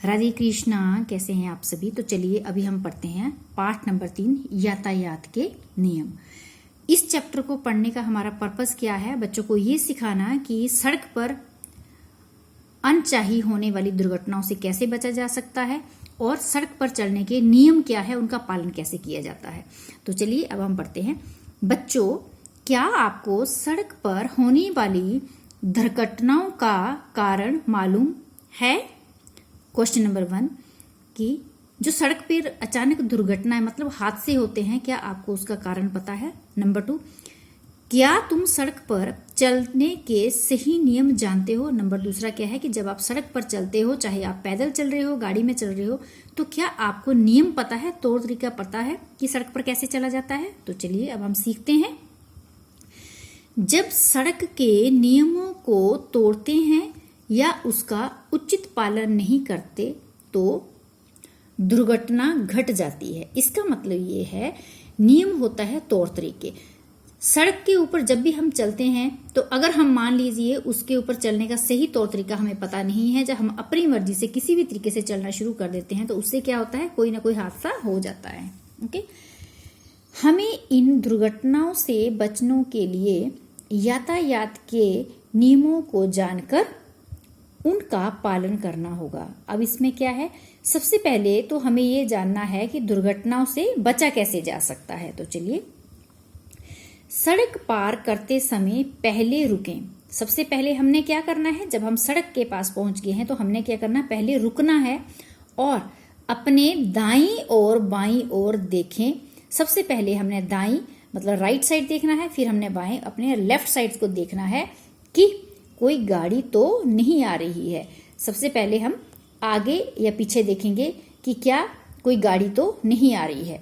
राधे कृष्णा। कैसे हैं आप सभी। तो चलिए अभी हम पढ़ते हैं पाठ नंबर 3 यातायात के नियम। इस चैप्टर को पढ़ने का हमारा पर्पस क्या है, बच्चों को ये सिखाना कि सड़क पर अनचाही होने वाली दुर्घटनाओं से कैसे बचा जा सकता है और सड़क पर चलने के नियम क्या है, उनका पालन कैसे किया जाता है। तो चलिए अब हम पढ़ते हैं। बच्चों, क्या आपको सड़क पर होने वाली दुर्घटनाओं का कारण मालूम है? क्वेश्चन नंबर 1 कि जो सड़क पर अचानक दुर्घटनाएं मतलब हादसे होते हैं, क्या आपको उसका कारण पता है? नंबर 2, क्या तुम सड़क पर चलने के सही नियम जानते हो? नंबर दूसरा क्या है कि जब आप सड़क पर चलते हो, चाहे आप पैदल चल रहे हो, गाड़ी में चल रहे हो, तो क्या आपको नियम पता है, तौर तरीका पता है कि सड़क पर कैसे चला जाता है? तो चलिए अब हम सीखते हैं। जब सड़क के नियमों को तोड़ते हैं या उसका उचित पालन नहीं करते तो दुर्घटना घट जाती है। इसका मतलब ये है, नियम होता है तौर तरीके। सड़क के ऊपर जब भी हम चलते हैं तो अगर हम मान लीजिए उसके ऊपर चलने का सही तौर तरीका हमें पता नहीं है, जब हम अपनी मर्जी से किसी भी तरीके से चलना शुरू कर देते हैं तो उससे क्या होता है, कोई ना कोई हादसा हो जाता है। ओके, हमें इन दुर्घटनाओं से बचने के लिए यातायात के नियमों को जानकर उनका पालन करना होगा। अब इसमें क्या है, सबसे पहले तो हमें ये जानना है कि दुर्घटनाओं से बचा कैसे जा सकता है। तो चलिए, सड़क पार करते समय पहले रुकें। सबसे पहले हमने क्या करना है, जब हम सड़क के पास पहुंच गए हैं तो हमने क्या करना है, पहले रुकना है और अपने दाईं और बाईं ओर देखें। सबसे पहले हमने दाईं मतलब राइट साइड देखना है, फिर हमने बाएं अपने लेफ्ट साइड को देखना है कि कोई गाड़ी तो नहीं आ रही है। सबसे पहले हम आगे या पीछे देखेंगे कि क्या कोई गाड़ी तो नहीं आ रही है।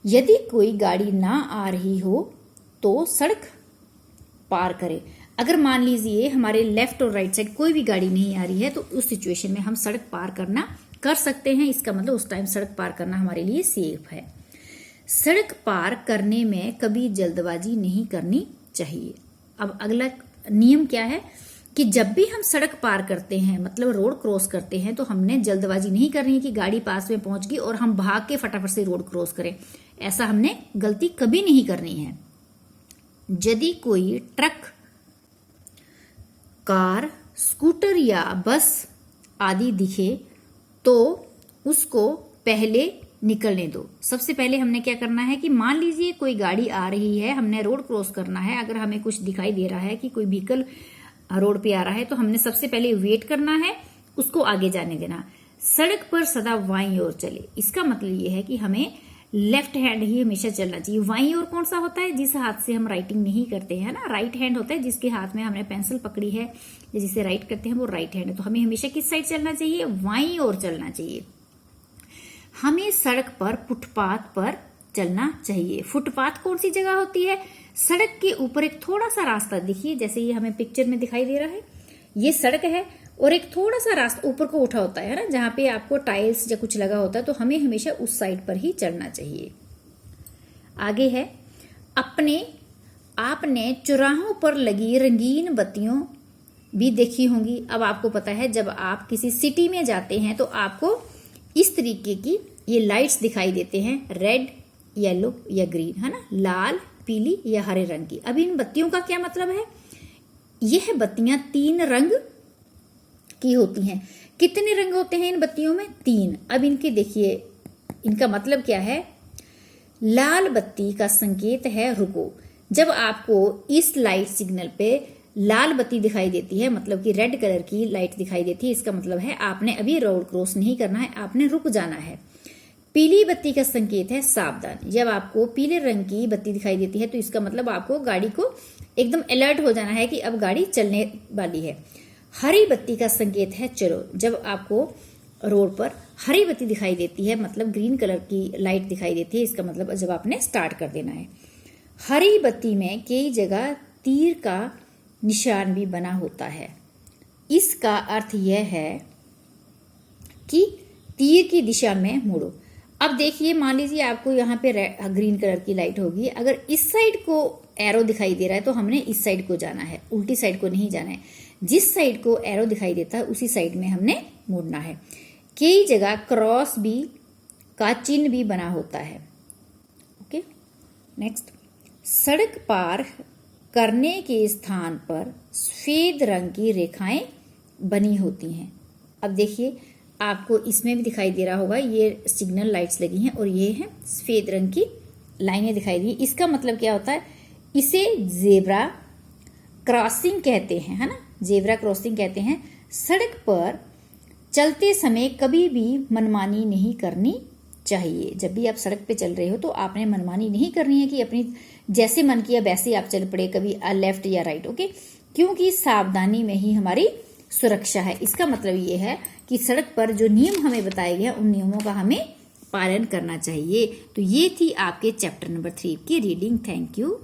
यदि कोई गाड़ी ना आ रही हो तो सड़क पार करें। अगर मान लीजिए हमारे लेफ्ट और राइट साइड कोई भी गाड़ी नहीं आ रही है तो उस सिचुएशन में हम सड़क पार करना कर सकते हैं। इसका मतलब उस टाइम सड़क पार करना हमारे लिए सेफ है। सड़क पार करने में कभी जल्दबाजी नहीं करनी चाहिए। अब अगला नियम क्या है कि जब भी हम सड़क पार करते हैं मतलब रोड क्रॉस करते हैं तो हमने जल्दबाजी नहीं करनी है कि गाड़ी पास में पहुंच गई और हम भाग के फटाफट से रोड क्रॉस करें। ऐसा हमने गलती कभी नहीं करनी है। यदि कोई ट्रक, कार, स्कूटर या बस आदि दिखे तो उसको पहले निकलने दो। सबसे पहले हमने क्या करना है कि मान लीजिए कोई गाड़ी आ रही है, हमने रोड क्रॉस करना है। अगर हमें कुछ दिखाई दे रहा है कि कोई व्हीकल रोड पे आ रहा है तो हमने सबसे पहले वेट करना है, उसको आगे जाने देना। सड़क पर सदा बाईं ओर चले। इसका मतलब ये है कि हमें लेफ्ट हैंड ही हमेशा चलना चाहिए। बाईं ओर कौन सा होता है, जिस हाथ से हम राइटिंग नहीं करते हैं ना, राइट हैंड होता है। जिसके हाथ में हमने पेंसिल पकड़ी है या जिसे राइट करते हैं वो राइट हैंड है। तो हमें हमेशा किस साइड चलना चाहिए, बाईं ओर चलना चाहिए। हमें सड़क पर फुटपाथ पर चलना चाहिए। फुटपाथ कौन सी जगह होती है, सड़क के ऊपर एक थोड़ा सा रास्ता देखिए, जैसे ये हमें पिक्चर में दिखाई दे रहा है, ये सड़क है और एक थोड़ा सा रास्ता ऊपर को उठा होता है ना, जहां पे आपको टाइल्स या कुछ लगा होता है, तो हमें हमेशा उस साइड पर ही चलना चाहिए। आगे है, आपने चौराहों पर लगी रंगीन बत्तियों भी देखी होंगी। अब आपको पता है जब आप किसी सिटी में जाते हैं तो आपको इस तरीके की ये लाइट्स दिखाई देते हैं, रेड, येलो या ग्रीन, है ना, लाल, पीली या हरे रंग की। अब इन बत्तियों का क्या मतलब है, यह बत्तियां 3 रंग की होती हैं। कितने रंग होते हैं इन बत्तियों में, 3। अब इनके देखिए, इनका मतलब क्या है, लाल बत्ती का संकेत है रुको। जब आपको इस लाइट सिग्नल पे लाल बत्ती दिखाई देती है, मतलब कि रेड कलर की लाइट दिखाई देती है, इसका मतलब है आपने अभी रोड क्रॉस नहीं करना है, आपने रुक जाना है। पीली बत्ती का संकेत है सावधान। जब आपको पीले रंग की बत्ती दिखाई देती है तो इसका मतलब आपको गाड़ी को एकदम अलर्ट हो जाना है कि अब गाड़ी चलने वाली है। हरी बत्ती का संकेत है चलो। जब आपको रोड पर हरी बत्ती दिखाई देती है मतलब ग्रीन कलर की लाइट दिखाई देती है, इसका मतलब जब आपने स्टार्ट कर देना है। हरी बत्ती में कई जगह तीर का निशान भी बना होता है। इसका अर्थ यह है कि तीर की दिशा में मुड़ो। अब देखिए, मान लीजिए आपको यहाँ पे ग्रीन कलर की लाइट होगी, अगर इस साइड को एरो दिखाई दे रहा है तो हमने इस साइड को जाना है, उल्टी साइड को नहीं जाना है। जिस साइड को एरो दिखाई देता है उसी साइड में हमने मुड़ना है। कई जगह क्रॉस भी का चिन्ह भी बना होता है। ओके, नेक्स्ट, सड़क पार करने के स्थान पर सफेद रंग की रेखाएं बनी होती हैं। अब देखिए, आपको इसमें भी दिखाई दे रहा होगा, ये सिग्नल लाइट्स लगी हैं और ये हैं सफेद रंग की लाइनें दिखाई दी। इसका मतलब क्या होता है? इसे जेब्रा क्रॉसिंग कहते हैं, है ना, जेब्रा क्रॉसिंग कहते हैं। सड़क पर चलते समय कभी भी मनमानी नहीं करनी चाहिए। जब भी आप सड़क पे चल रहे हो तो आपने मनमानी नहीं करनी है कि अपनी जैसे मन किया वैसे आप चल पड़े, कभी लेफ्ट या राइट। ओके, क्योंकि सावधानी में ही हमारी सुरक्षा है। इसका मतलब ये है कि सड़क पर जो नियम हमें बताए गए हैं उन नियमों का हमें पालन करना चाहिए। तो ये थी आपके चैप्टर नंबर 3 की रीडिंग। Thank you.